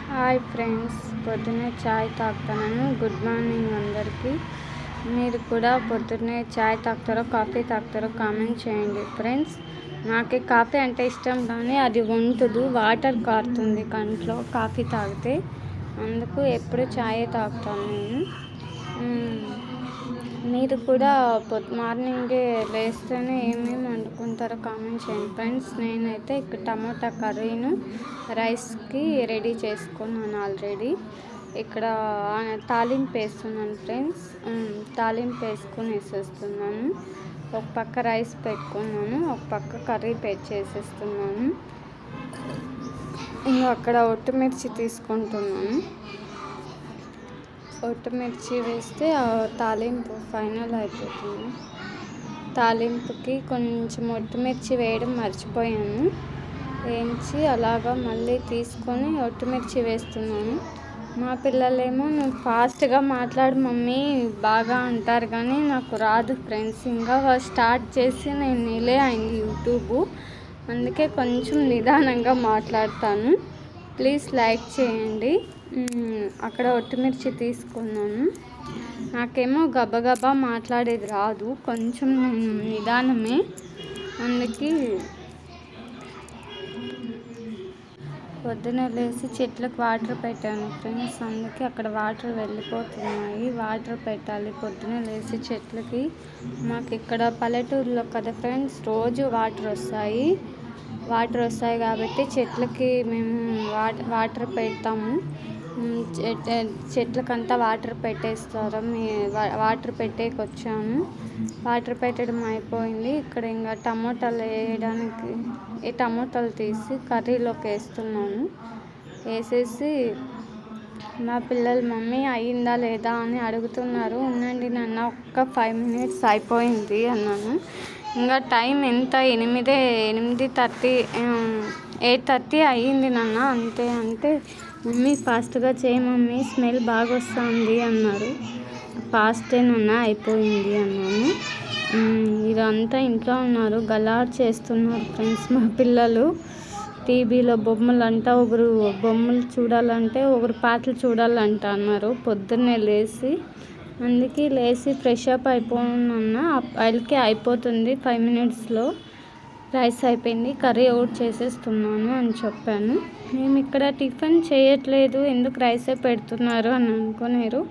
Hi friends, పొద్దున్నే చాయ్ తాగుతాను. Good morning అందరికీ. మీరు కూడా పొద్దున్నే చాయ్ తాగుతారో కాఫీ తాగుతారో కామెంట్ చేయండి ఫ్రెండ్స్. నాకు కాఫీ అంటే ఇష్టం, కానీ అది వంటదు, వాటర్ కారుతుంది కంట్లో కాఫీ తాగితే. అందుకు ఎప్పుడు చాయ్ తాగుతాను నేను. మీరు కూడా మార్నింగే లేస్తేనే ఏమేమి వండుకుంటారో కామెంట్ చేయండి ఫ్రెండ్స్. నేనైతే ఇక్కడ టమాటా కర్రీను రైస్కి రెడీ చేసుకున్నాను ఆల్రెడీ. ఇక్కడ తాలింపు వేస్తున్నాను ఫ్రెండ్స్. తాలింపు వేసుకొని వేసేస్తున్నాను. ఒక పక్క రైస్ పెట్టుకున్నాను, ఒక పక్క కర్రీ చేసేస్తున్నాను. ఇంకా అక్కడ ఒట్టుమిర్చి తీసుకుంటున్నాను. ఒట్టుమిర్చి వేస్తే తాలింపు ఫైనల్ అయిపోతుంది. తాలింపుకి కొంచెం ఒట్టుమిర్చి వేయడం మర్చిపోయాను. వేయించి అలాగా మళ్ళీ తీసుకొని ఒట్టుమిర్చి వేస్తున్నాను. మా పిల్లలేమో నువ్వు ఫాస్ట్గా మాట్లాడు మమ్మీ బాగా అంటారు, కానీ నాకు రాదు ఫ్రెండ్స్. ఇంకా స్టార్ట్ చేసి నేను నెలే అయింది యూట్యూబ్, అందుకే కొంచెం నిదానంగా మాట్లాడతాను. ప్లీజ్ లైక్ చేయండి. అక్కడ ఒట్టుమిర్చి తీసుకున్నాను. నాకేమో గబగబా మాట్లాడేది రాదు, కొంచెం నిదానమే. అందుకే పొద్దున లేచి చెట్లకు వాటర్ పెట్టాను ఫ్రెండ్స్. అందుకే అక్కడ వాటర్ వెళ్ళిపోతున్నాయి. వాటర్ పెట్టాలి పొద్దున లేచి చెట్లకి. మాకు ఇక్కడ పల్లెటూరులో కదా ఫ్రెండ్స్, రోజు వాటర్ వస్తాయి కాబట్టి చెట్లకి మేము వాటర్ పెడతాము. చెట్లకంతా వాటర్ పెట్టేస్తారు. వాటర్ పెట్టేకి వచ్చాము. వాటర్ పెట్టడం అయిపోయింది. ఇక్కడ ఇంకా టమోటాలు వేయడానికి టమోటాలు తీసి కర్రీలోకి వేస్తున్నాను. వేసేసి మా పిల్లలు మమ్మీ అయ్యిందా లేదా అని అడుగుతున్నారు. ఉండండి నాన్న, ఒక్క 5 minutes అయిపోయింది అన్నాను. ఇంకా టైం ఎంత 8:30 అయ్యింది నాన్న అంతే. అంటే మమ్మీ ఫాస్ట్గా చేయి మమ్మీ, స్మెల్ బాగా వస్తుంది అన్నారు. ఫాస్టే నాన్న అయిపోయింది అన్నాను. ఇదంతా ఇంట్లో ఉన్నారు, గలాట్ చేస్తున్నారు ఫ్రెండ్స్ మా పిల్లలు. టీవీలో బొమ్మలు అంట, ఒకరు బొమ్మలు చూడాలంటే ఒకరు పాటలు చూడాలంట అన్నారు పొద్దున్నే లేచి. అందుకే లేచి ఫ్రెష్ అప్ అయిపోయినా వాళ్ళకి అయిపోతుంది 5 minutesలో. రైస్ అయిపోయింది, కర్రీ అవుట్ చేసేస్తున్నాను అని చెప్పాను. మేము ఇక్కడ టిఫిన్ చేయట్లేదు, ఎందుకు రైసే పెడుతున్నారు అని అనుకున్నారు.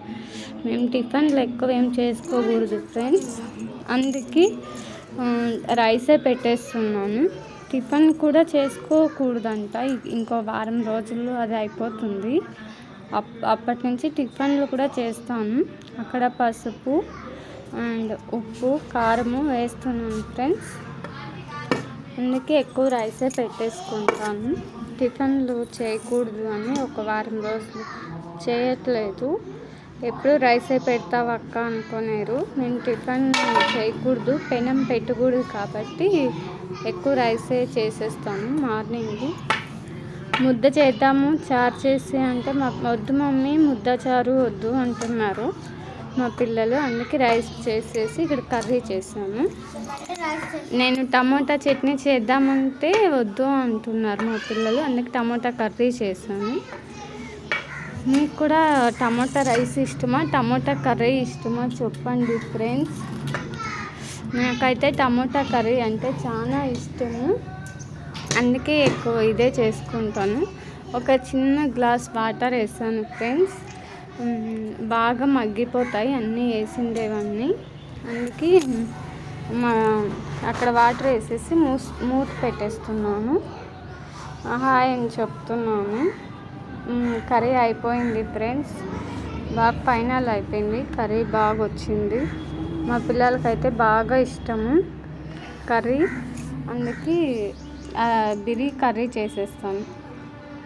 మేము టిఫిన్లు ఎక్కువ ఏం చేసుకోకూడదు ఫ్రెండ్స్, అందుకే రైసే పెట్టేస్తున్నాను. టిఫిన్ కూడా చేసుకోకూడదంట, ఇంకో వారం రోజుల్లో అది అయిపోతుంది. అప్పటి నుంచి టిఫిన్లు కూడా చేస్తాను. అక్కడ పసుపు అండ్ ఉప్పు కారము వేస్తున్నాను ఫ్రెండ్స్. అందుకే ఎక్కువ రైసే పెట్టేసుకుంటాను. టిఫిన్లు చేయకూడదు అని ఒక వారం రోజులు చేయట్లేదు. ఎప్పుడు రైసే పెడతావు అక్క అనుకున్నారు. నేను టిఫిన్ చేయకూడదు, పెనం పెట్టకూడదు కాబట్టి ఎక్కువ రైసే చేసేస్తాను. మార్నింగ్ ముద్ద చేద్దాము చారు చేసి అంటే వద్దు మమ్మీ, ముద్ద చారు వద్దు అంటున్నారు మా పిల్లలు. అందుకే రైస్ చేసేసి ఇక్కడ కర్రీ చేశాను. నేను టమోటా చట్నీ చేద్దామంటే వద్దు అంటున్నారు మా పిల్లలు, అందుకే టమోటా కర్రీ చేశాను. మీకు కూడా టమోటా రైస్ ఇష్టమా, టమోటా కర్రీ ఇష్టమా చెప్పండి ఫ్రెండ్స్. నాకైతే టమోటా కర్రీ అంటే చాలా ఇష్టము, అందుకే ఎక్కువ ఇదే చేసుకుంటాను. ఒక చిన్న గ్లాస్ వాటర్ వేసాను ఫ్రెండ్స్, బాగా మగ్గిపోతాయి అన్నీ వేసిండేవన్నీ. అందుకే అక్కడ వాటర్ వేసేసి మూత పెట్టేస్తున్నాను. హాయ్ అని చెప్తున్నాను. కర్రీ అయిపోయింది ఫ్రెండ్స్, బాగా ఫైనల్ అయిపోయింది. కర్రీ బాగా వచ్చింది. మా పిల్లలకైతే బాగా ఇష్టము కర్రీ, అందుకే కర్రీ చేసేస్తాను.